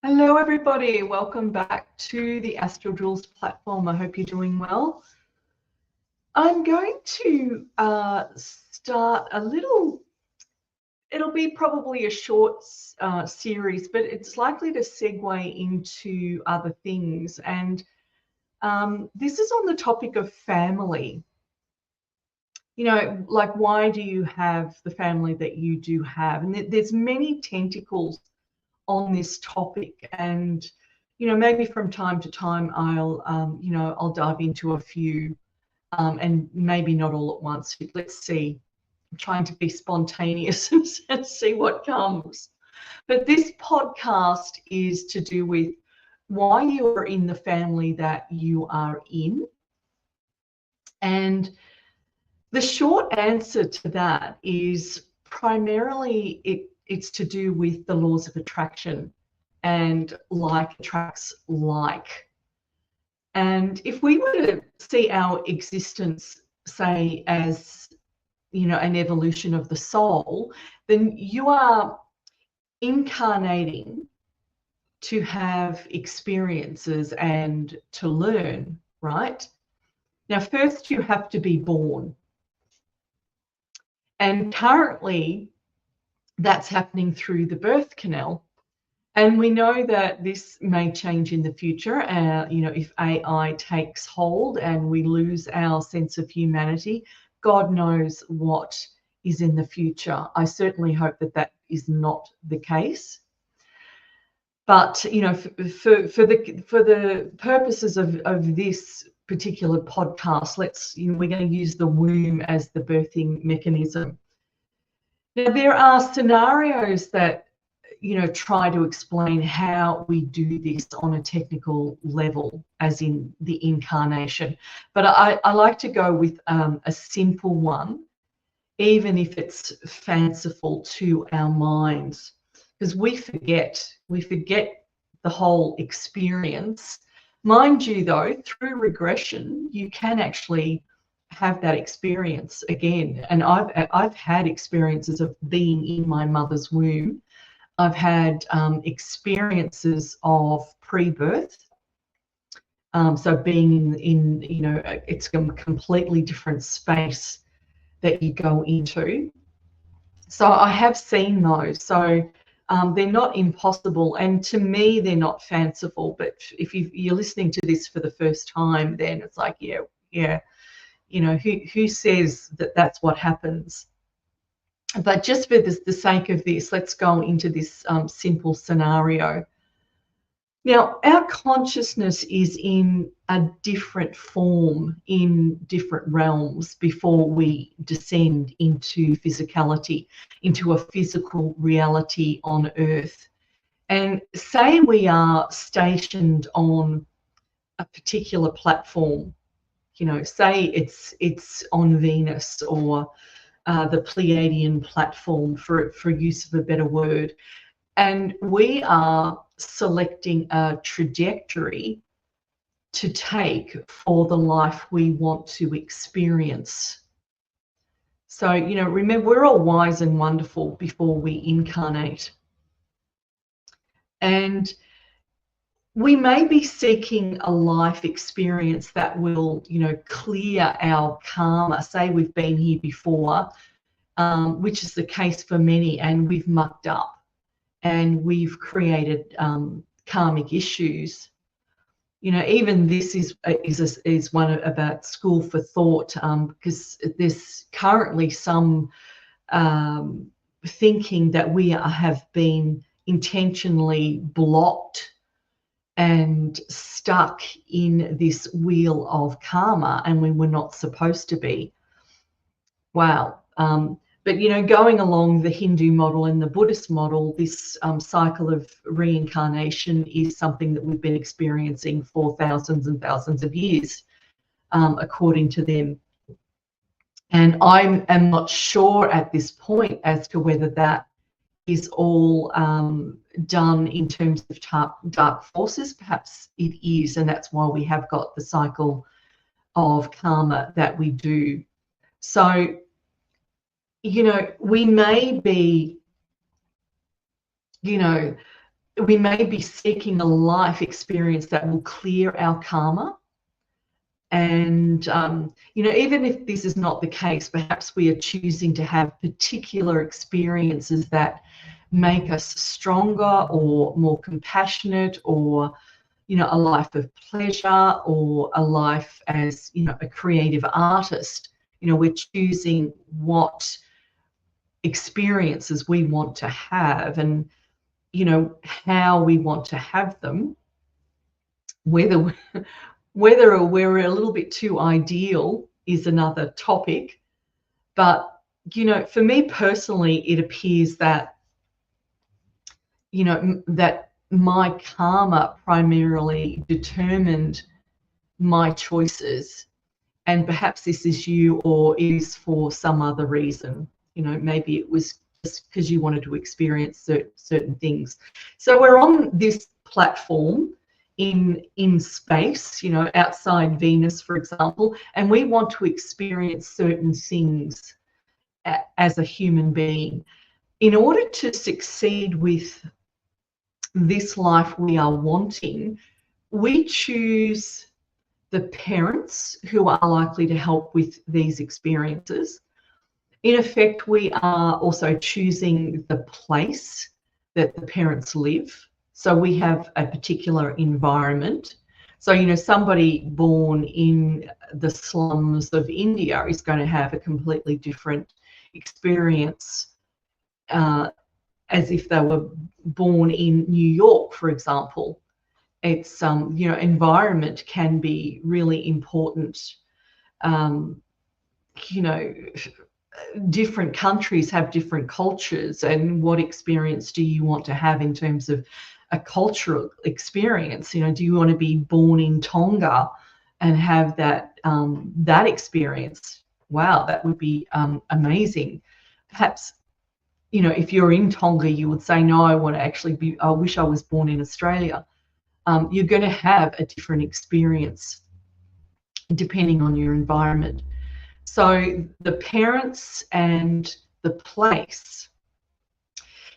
Hello, everybody. Welcome back to the Astrology platform. I hope you're doing well. I'm going to start a little, it'll be probably a short series, but it's likely to segue into other things. And this is on the topic of family. You know, like, why do you have the family that you do have? And there's many tentacles on this topic, and maybe from time to time I'll dive into a few, and maybe not all at once. Let's see. I'm trying to be spontaneous and see what comes. But this podcast is to do with why you are in the family that you are in. And the short answer to that is primarily it's to do with the laws of attraction, and like attracts like. And if we were to see our existence, say, as an evolution of the soul, then you are incarnating to have experiences and to learn, right? Now, first you have to be born. And currently, that's happening through the birth canal. And we know that this may change in the future, if AI takes hold and we lose our sense of humanity. God knows what is in the future. I certainly hope that that is not the case. But, for the purposes of this particular podcast, we're going to use the womb as the birthing mechanism. Now, there are scenarios that try to explain how we do this on a technical level, as in the incarnation. But I like to go with a simple one, even if it's fanciful to our minds, because we forget the whole experience. Mind you, though, through regression, you can actually have that experience again. And I've had experiences of being in my mother's womb. I've had experiences of pre-birth, so being in it's a completely different space that you go into. So I have seen those. So they're not impossible, and to me they're not fanciful. But if you're listening to this for the first time, then it's like, yeah, who says that that's what happens? But just for the sake of this, let's go into this simple scenario. Now, our consciousness is in a different form in different realms before we descend into physicality, into a physical reality on Earth. And say we are stationed on a particular platform, say it's on Venus, or the Pleiadian platform, for use of a better word. And we are selecting a trajectory to take for the life we want to experience. So, remember, we're all wise and wonderful before we incarnate. And we may be seeking a life experience that will, clear our karma. Say we've been here before, which is the case for many, and we've mucked up and we've created karmic issues. Even this is one about school for thought, because there's currently some thinking that we have been intentionally blocked and stuck in this wheel of karma, and we were not supposed to be. Wow. But going along the Hindu model and the Buddhist model, this cycle of reincarnation is something that we've been experiencing for thousands and thousands of years, according to them. And I am not sure at this point as to whether that is all done in terms of dark forces. Perhaps it is, and that's why we have got the cycle of karma that we do. So, we may be, we may be seeking a life experience that will clear our karma. And, even if this is not the case, perhaps we are choosing to have particular experiences that make us stronger or more compassionate, or, a life of pleasure, or a life as, a creative artist. We're choosing what experiences we want to have, and, how we want to have them, whether we're a little bit too ideal is another topic. But, for me personally, it appears that, that my karma primarily determined my choices. And perhaps this is you, or it is for some other reason. Maybe it was just because you wanted to experience certain things. So we're on this platform in space, outside Venus, for example, and we want to experience certain things as a human being. In order to succeed with this life we are wanting, we choose the parents who are likely to help with these experiences. In effect, we are also choosing the place that the parents live. So we have a particular environment. So, somebody born in the slums of India is going to have a completely different experience as if they were born in New York, for example. It's, environment can be really important. Different countries have different cultures, and what experience do you want to have in terms of a cultural experience? Do you want to be born in Tonga and have that experience? Wow, that would be amazing. Perhaps, if you're in Tonga, you would say, no, I wish I was born in Australia. You're going to have a different experience depending on your environment. So the parents and the place.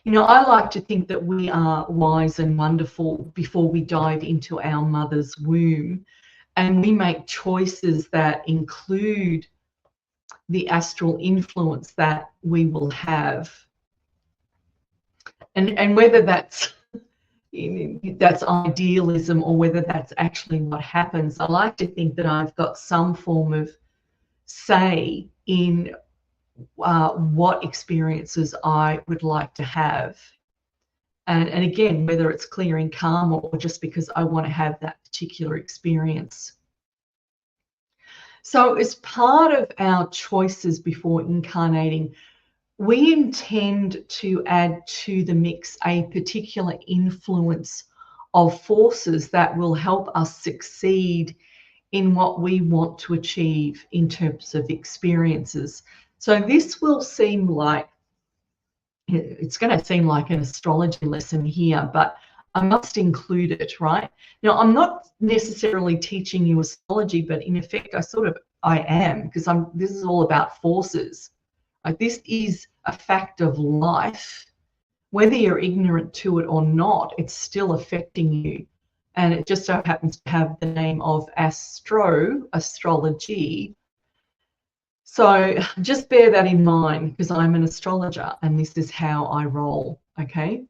I like to think that we are wise and wonderful before we dive into our mother's womb, and we make choices that include the astral influence that we will have. And whether that's idealism or whether that's actually what happens, I like to think that I've got some form of say in what experiences I would like to have. And again, whether it's clearing karma or just because I want to have that particular experience. So as part of our choices before incarnating, we intend to add to the mix a particular influence of forces that will help us succeed in what we want to achieve in terms of experiences. So this will seem like, it's going to seem like an astrology lesson here, but I must include it, right? Now, I'm not necessarily teaching you astrology, but in effect, I am, because this is all about forces. Like, this is a fact of life. Whether you're ignorant to it or not, it's still affecting you. And it just so happens to have the name of astrology. So just bear that in mind, because I'm an astrologer and this is how I roll, okay?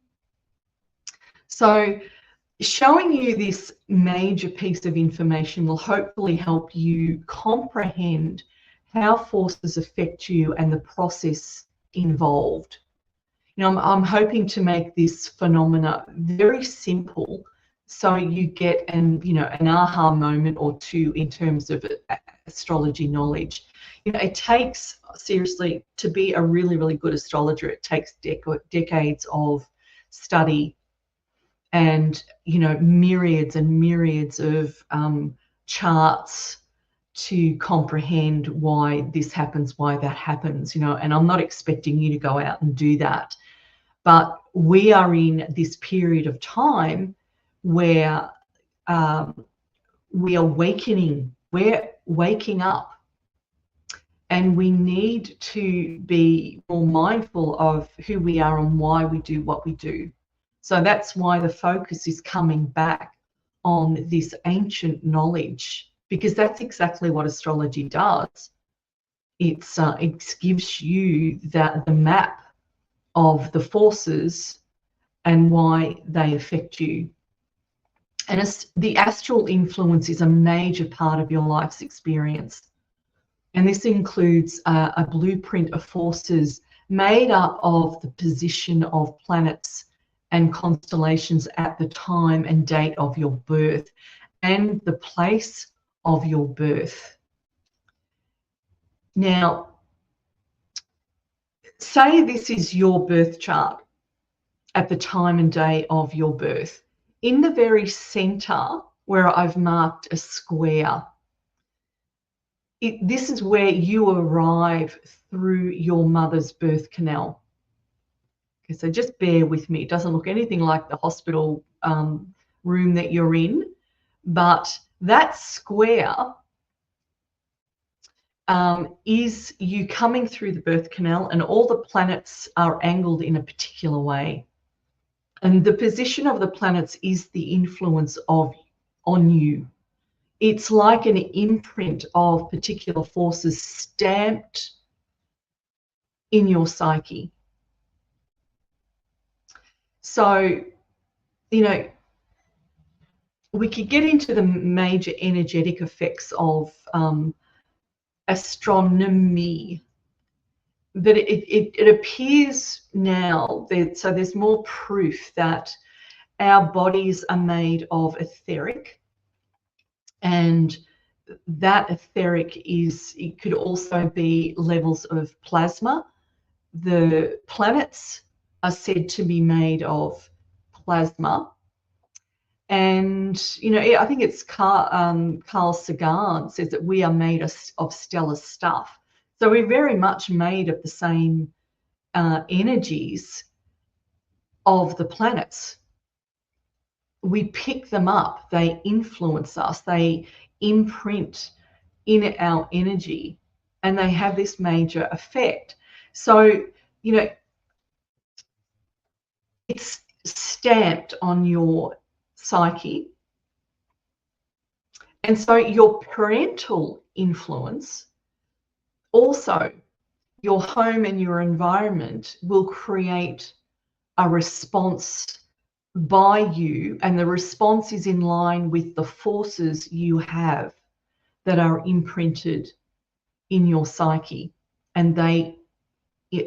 So showing you this major piece of information will hopefully help you comprehend how forces affect you and the process involved. I'm hoping to make this phenomena very simple, so you get an aha moment or two in terms of astrology knowledge. It takes, seriously, to be a really, really good astrologer, it takes decades of study and, myriads and myriads of charts to comprehend why this happens, why that happens, and I'm not expecting you to go out and do that. But we are in this period of time where we are awakening, we're waking up, and we need to be more mindful of who we are and why we do what we do. So that's why the focus is coming back on this ancient knowledge, because that's exactly what astrology does. It gives you the map of the forces and why they affect you. And the astral influence is a major part of your life's experience. And this includes a blueprint of forces made up of the position of planets and constellations at the time and date of your birth and the place of your birth. Now, say this is your birth chart at the time and day of your birth. In the very center where I've marked a square, this is where you arrive through your mother's birth canal. Okay, so just bear with me. It doesn't look anything like the hospital room that you're in, but that square is you coming through the birth canal, and all the planets are angled in a particular way. And the position of the planets is the influence on you. It's like an imprint of particular forces stamped in your psyche. So, you know, we could get into the major energetic effects of astronomy, but it appears now that, so there's more proof that our bodies are made of etheric, and that etheric it could also be levels of plasma. The planets are said to be made of plasma. And, you know, I think it's Carl Sagan says that we are made of stellar stuff. So we're very much made of the same energies of the planets. We pick them up, they influence us, they imprint in our energy, and they have this major effect. So, you know, it's stamped on your psyche. And so your parental influence, also your home and your environment, will create a response by you, and the response is in line with the forces you have that are imprinted in your psyche, and they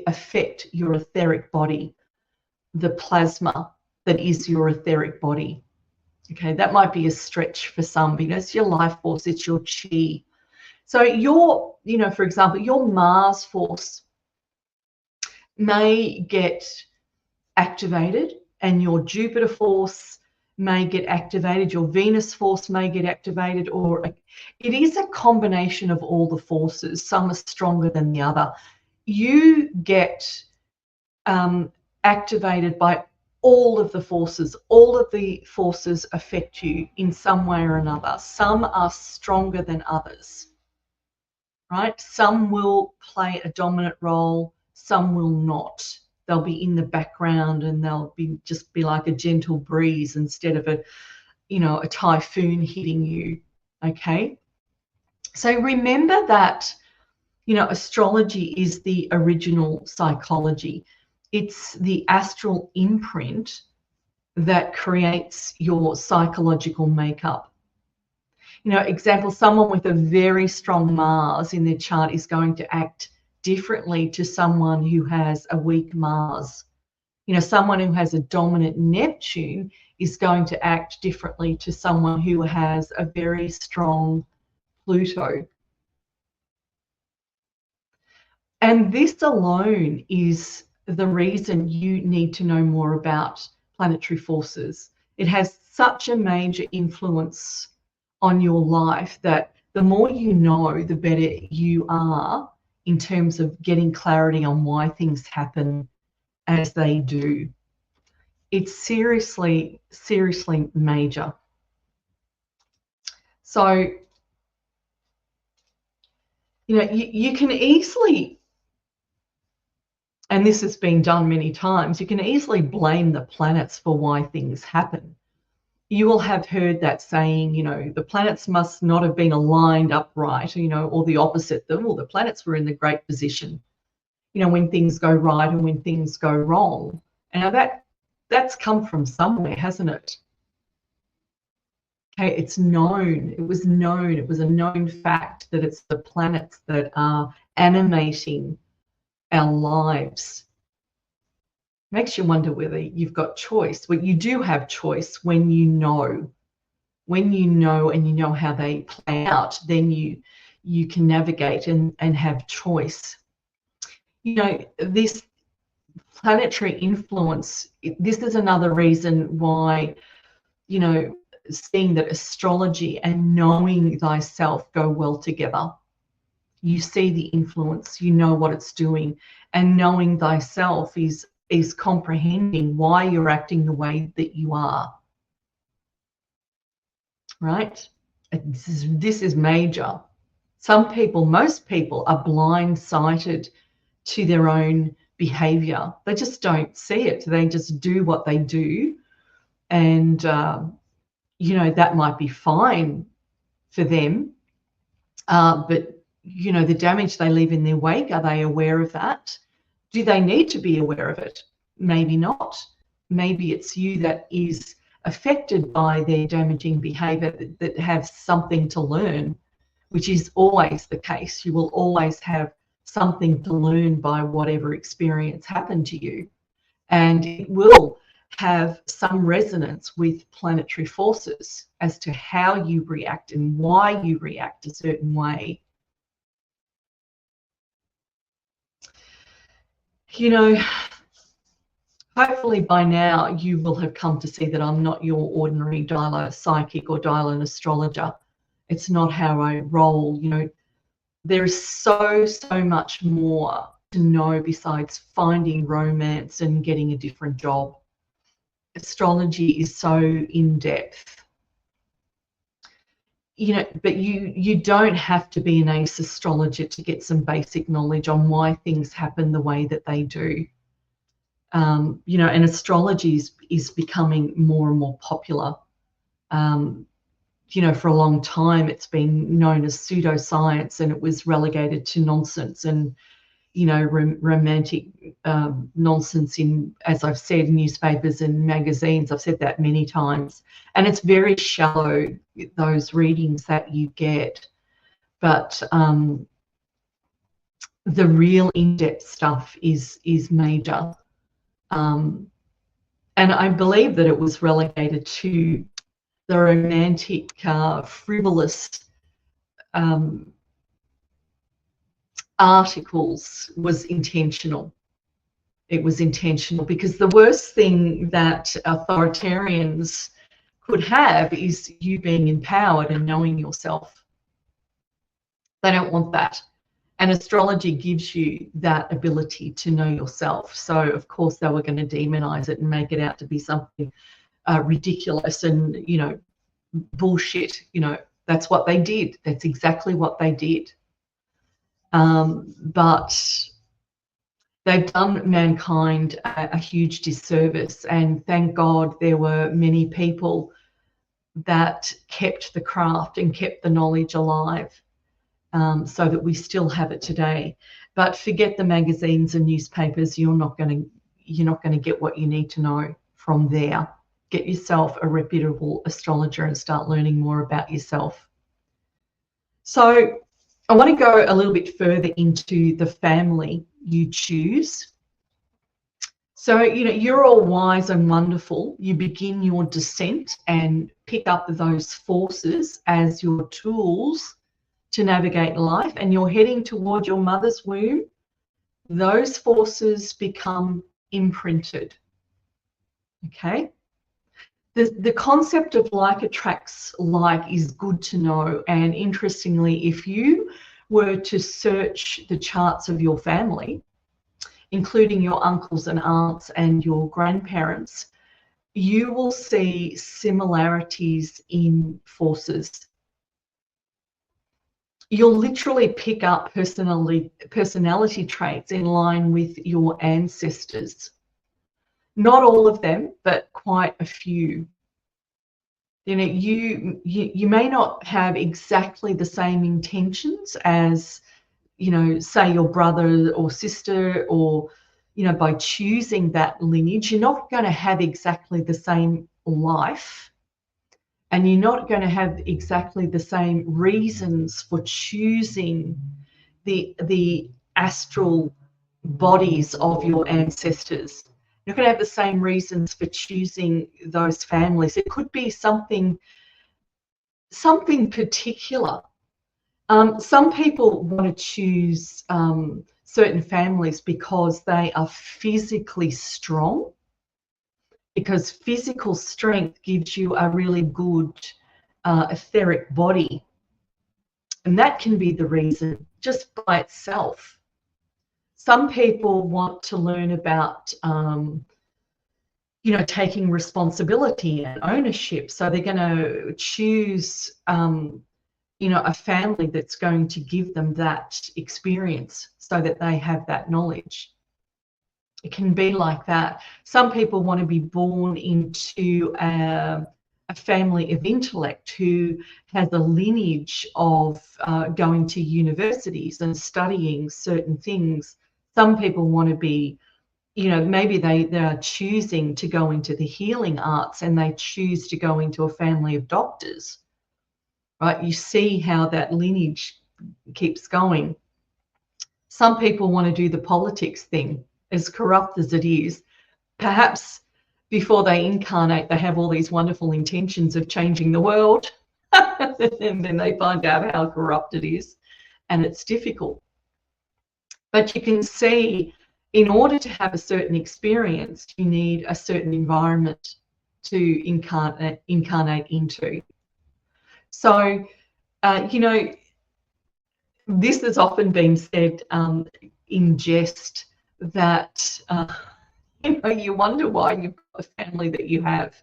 affect your etheric body, the plasma that is your etheric body. Okay, that might be a stretch for some, because it's your life force, it's your chi. So your, you know, for example, your Mars force may get activated, and your Jupiter force may get activated, your Venus force may get activated, or it is a combination of all the forces. Some are stronger than the other. You get activated by all of the forces. All of the forces affect you in some way or another. Some are stronger than others, right? Some will play a dominant role, some will not. They'll be in the background, and they'll just be like a gentle breeze instead of a typhoon hitting you. Okay, so remember that, astrology is the original psychology. It's the astral imprint that creates your psychological makeup. Example, someone with a very strong Mars in their chart is going to act differently to someone who has a weak Mars. Someone who has a dominant Neptune is going to act differently to someone who has a very strong Pluto. And this alone is the reason you need to know more about planetary forces. It has such a major influence on your life that the more you know, the better you are in terms of getting clarity on why things happen as they do. It's seriously, seriously major. So, you can easily and this has been done many times, you can easily blame the planets for why things happen. You will have heard that saying, the planets must not have been aligned upright, or the opposite, the planets were in the great position, when things go right and when things go wrong. And now that's come from somewhere, hasn't it? Okay, it's known. It was known. It was a known fact that it's the planets that are animating our lives. Makes you wonder whether you've got choice. Well, you do have choice when you know. When you know and you know how they play out, then you can navigate and have choice. This planetary influence, this is another reason why, seeing that astrology and knowing thyself go well together. You see the influence, you know what it's doing, and knowing thyself is comprehending why you're acting the way that you are. Right? This is major. Most people are blindsided to their own behavior. They just don't see it. They just do what they do, and that might be fine for them, but the damage they leave in their wake, are they aware of that? Do they need to be aware of it? Maybe not. Maybe it's you that is affected by their damaging behavior, that have something to learn, which is always the case. You will always have something to learn by whatever experience happened to you, and it will have some resonance with planetary forces as to how you react and why you react a certain way. Hopefully by now you will have come to see that I'm not your ordinary dialer psychic or dialer astrologer. It's not how I roll. There is so much more to know besides finding romance and getting a different job. Astrology is so in depth. But you don't have to be an ace astrologer to get some basic knowledge on why things happen the way that they do. And astrology is becoming more and more popular. For a long time it's been known as pseudoscience, and it was relegated to nonsense and romantic nonsense in, as I've said, newspapers and magazines. I've said that many times, and it's very shallow, those readings that you get. But the real in-depth stuff is major, and I believe that it was relegated to the romantic, frivolous articles was intentional. It was intentional, because the worst thing that authoritarians could have is you being empowered and knowing yourself. They don't want that. And astrology gives you that ability to know yourself. So, of course, they were going to demonize it and make it out to be something ridiculous and, bullshit. That's what they did. That's exactly what they did. But they've done mankind a huge disservice, and thank God there were many people that kept the craft and kept the knowledge alive, so that we still have it today. But forget the magazines and newspapers. You're not going to get what you need to know from there. Get yourself a reputable astrologer and start learning more about yourself. So I want to go a little bit further into the family you choose. So, you're all wise and wonderful. You begin your descent and pick up those forces as your tools to navigate life, and you're heading toward your mother's womb. Those forces become imprinted. Okay? The concept of like attracts like is good to know. And interestingly, if you were to search the charts of your family, including your uncles and aunts and your grandparents, you will see similarities in forces. you'll literally pick up personality traits in line with your ancestors. Not all of them, but quite a few. You know, you may not have exactly the same intentions as, you know, say your brother or sister, or, you know, by choosing that lineage, you're not going to have exactly the same life, and you're not going to have exactly the same reasons for choosing the astral bodies of your ancestors. You're not going to have the same reasons for choosing those families. It could be something particular. Some people want to choose certain families because they are physically strong, because physical strength gives you a really good etheric body. And that can be the reason just by itself. Some people want to learn about, you know, taking responsibility and ownership. So they're going to choose, you know, a family that's going to give them that experience so that they have that knowledge. It can be like that. Some people want to be born into a family of intellect who has a lineage of going to universities and studying certain things. Some people want to be, you know, maybe they are choosing to go into the healing arts and they choose to go into a family of doctors, right? You see how that lineage keeps going. Some people want to do the politics thing, as corrupt as it is. Perhaps before they incarnate, they have all these wonderful intentions of changing the world, and then they find out how corrupt it is, and it's difficult. But you can see, in order to have a certain experience, you need a certain environment to incarnate into. So, you know, this has often been said in jest that, you know, you wonder why you've got the family that you have.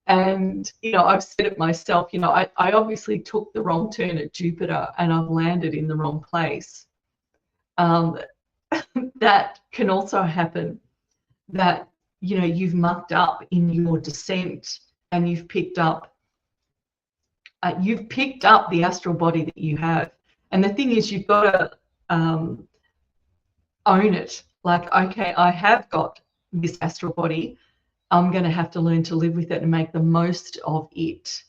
And, you know, I've said it myself, you know, I obviously took the wrong turn at Jupiter and I've landed in the wrong place. That can also happen, that, you know, you've mucked up in your descent and you've picked up the astral body that you have. And the thing is, you've got to own it. Like, okay, I have got this astral body. I'm going to have to learn to live with it and make the most of it.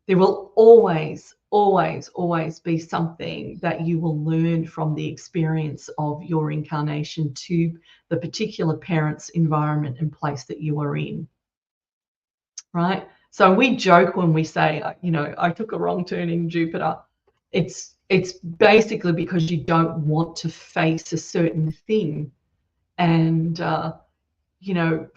There will always, always, always be something that you will learn from the experience of your incarnation to the particular parent's environment and place that you are in, right? So we joke when we say, you know, I took a wrong turn in Jupiter. It's basically because you don't want to face a certain thing. And, you know,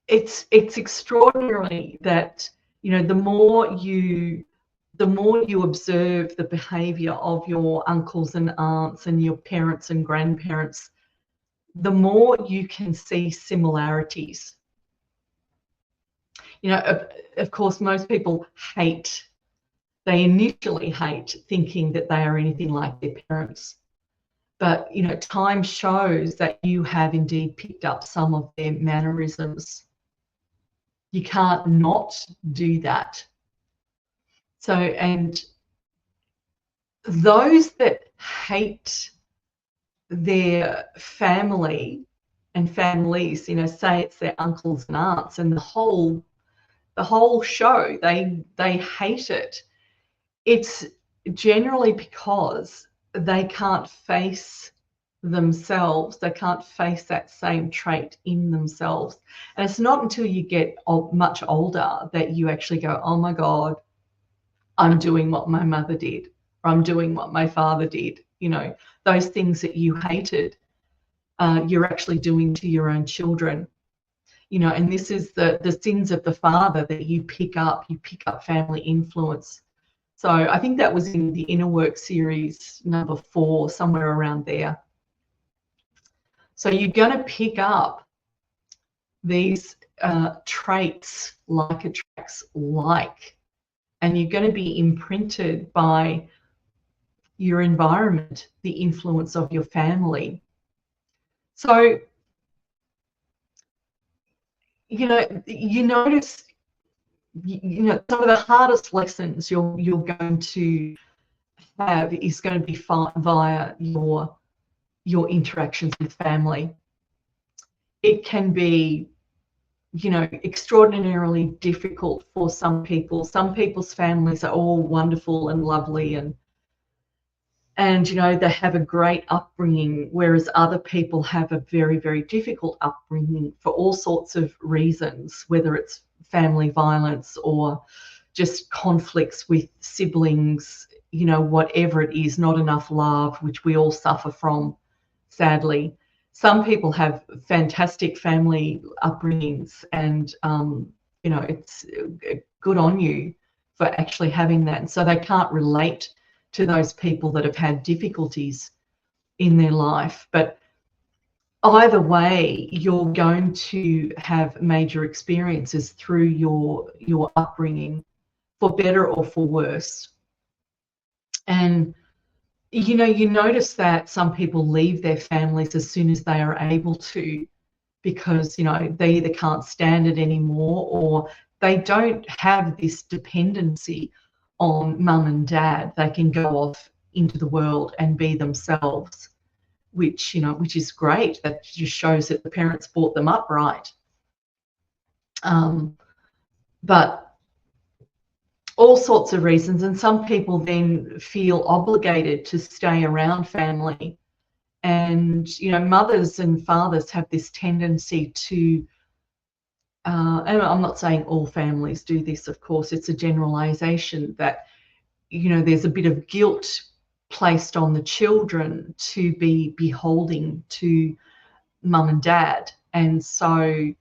it's extraordinary that, you know, the more you observe the behavior of your uncles and aunts and your parents and grandparents, the more you can see similarities. You know, of course, most people they initially hate thinking that they are anything like their parents. But, you know, time shows that you have indeed picked up some of their mannerisms. You can't not do that. So, and those that hate their family and families, you know, say it's their uncles and aunts, and the whole show, they hate it. It's generally because they can't face themselves. They can't face that same trait in themselves. And it's not until you get much older that you actually go, oh my God, I'm doing what my mother did, or I'm doing what my father did. You know, those things that you hated, you're actually doing to your own children. You know, and this is the sins of the father that you pick up family influence. So I think that was in the Inner Work series number 4, somewhere around there. So you're going to pick up these traits, like attracts like, and you're going to be imprinted by your environment, the influence of your family. So, you notice, some of the hardest lessons you're going to have is going to be via your interactions with family. It can be, extraordinarily difficult for some people. Some people's families are all wonderful and lovely, and they have a great upbringing, whereas other people have a very, very difficult upbringing for all sorts of reasons, whether it's family violence or just conflicts with siblings, whatever it is, not enough love, which we all suffer from, sadly. Some people have fantastic family upbringings, and it's good on you for actually having that. And so they can't relate to those people that have had difficulties in their life. But either way, you're going to have major experiences through your upbringing, for better or for worse. And you notice that some people leave their families as soon as they are able to, because they either can't stand it anymore, or they don't have this dependency on mum and dad. They can go off into the world and be themselves, which is great. That just shows that the parents brought them up right. But all sorts of reasons, and some people then feel obligated to stay around family. And mothers and fathers have this tendency to, and I'm not saying all families do this, of course, it's a generalization, that there's a bit of guilt placed on the children to be beholding to mum and dad. And so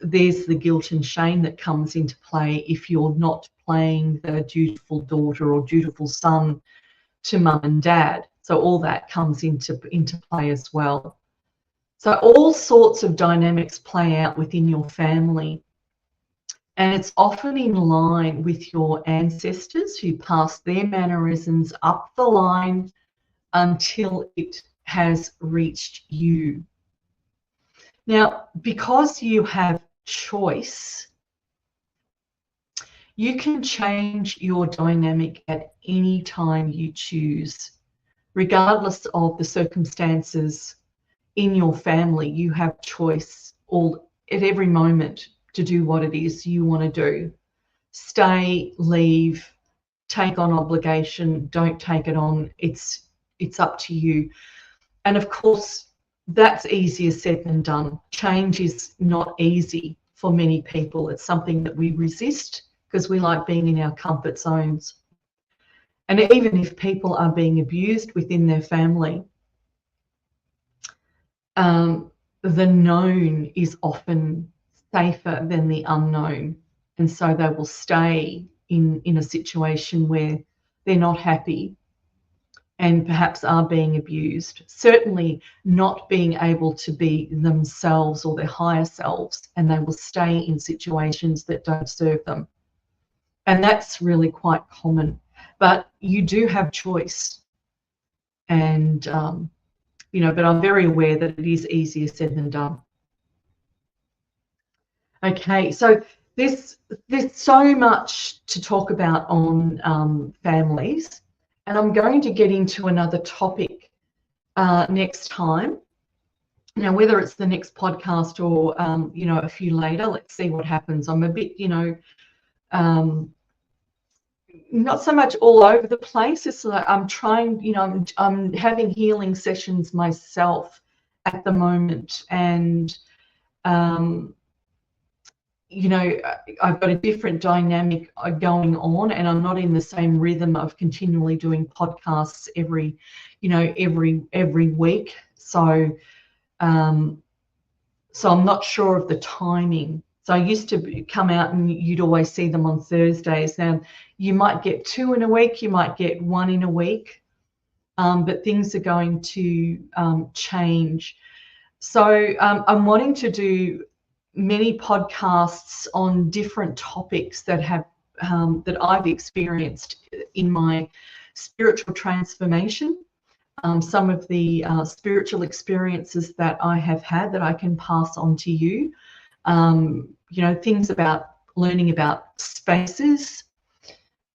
there's the guilt and shame that comes into play if you're not playing the dutiful daughter or dutiful son to mum and dad. So all that comes into play as well. So all sorts of dynamics play out within your family, and it's often in line with your ancestors who passed their mannerisms up the line until it has reached you. Now, because you have choice, you can change your dynamic at any time you choose. Regardless of the circumstances in your family, you have choice at every moment to do what it is you want to do. Stay, leave, take on obligation, don't take it on. It's up to you. And of course, that's easier said than done. Change is not easy for many people. It's something that we resist because we like being in our comfort zones. And even if people are being abused within their family, the known is often safer than the unknown. And so they will stay in a situation where they're not happy and perhaps are being abused, certainly not being able to be themselves or their higher selves, and they will stay in situations that don't serve them. And that's really quite common. But you do have choice. And, but I'm very aware that it is easier said than done. Okay, so there's so much to talk about on families. And I'm going to get into another topic next time. Now, whether it's the next podcast or, a few later, let's see what happens. I'm a bit, not so much all over the place. It's like I'm trying, I'm having healing sessions myself at the moment. And, I've got a different dynamic going on, and I'm not in the same rhythm of continually doing podcasts every week. So I'm not sure of the timing. So I used to come out and you'd always see them on Thursdays. Now you might get 2 in a week, you might get 1 in a week, but things are going to change. So I'm wanting to do many podcasts on different topics that have that I've experienced in my spiritual transformation, some of the spiritual experiences that I have had that I can pass on to you. You know, things about learning about spaces,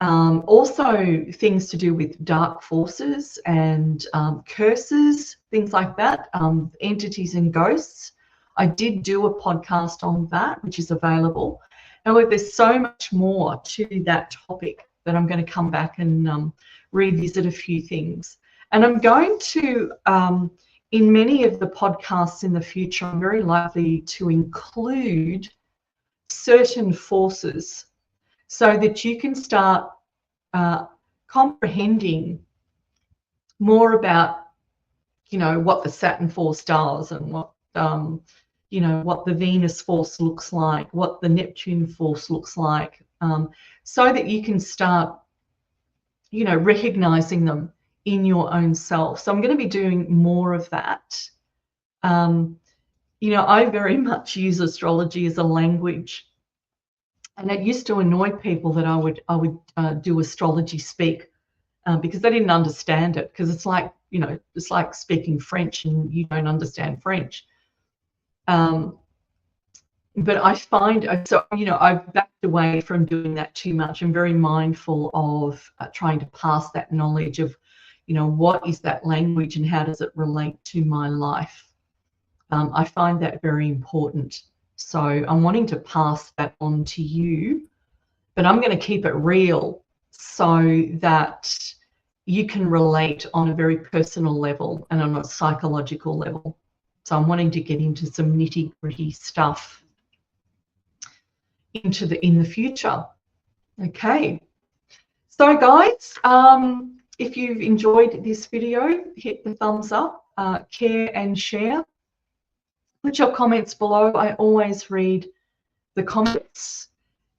also things to do with dark forces and curses, things like that, entities and ghosts. I did do a podcast on that, which is available. However, there's so much more to that topic that I'm going to come back and revisit a few things. And I'm going to, in many of the podcasts in the future, I'm very likely to include certain forces so that you can start comprehending more about, you know, what the Saturn force does and what, you know, what the Venus force looks like, what the Neptune force looks like, so that you can start, you know, recognizing them in your own self. So I'm going to be doing more of that. You know, I very much use astrology as a language. And it used to annoy people that I would do astrology speak because they didn't understand it, because it's like, you know, it's like speaking French and you don't understand French. But I find, so, you know, I've backed away from doing that too much. I'm very mindful of trying to pass that knowledge of, you know, what is that language and how does it relate to my life? I find that very important. So I'm wanting to pass that on to you, but I'm going to keep it real so that you can relate on a very personal level and on a psychological level. So I'm wanting to get into some nitty-gritty stuff in the future. Okay. So guys, if you've enjoyed this video, hit the thumbs up, care and share. Put your comments below. I always read the comments.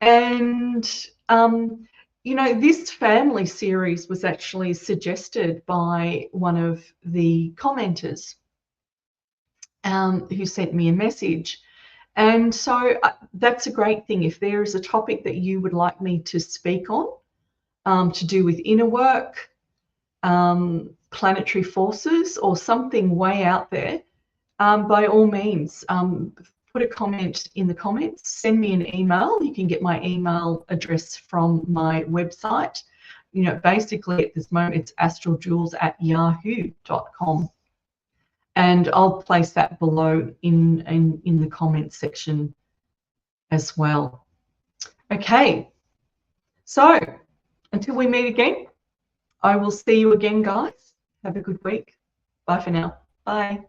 And, you know, this family series was actually suggested by one of the commenters who sent me a message. And so that's a great thing. If there is a topic that you would like me to speak on, to do with inner work, planetary forces, or something way out there, by all means, put a comment in the comments, send me an email. You can get my email address from my website. You know, basically at this moment, it's astraljules@yahoo.com. And I'll place that below in the comment section as well. Okay, so until we meet again, I will see you again, guys. Have a good week. Bye for now. Bye.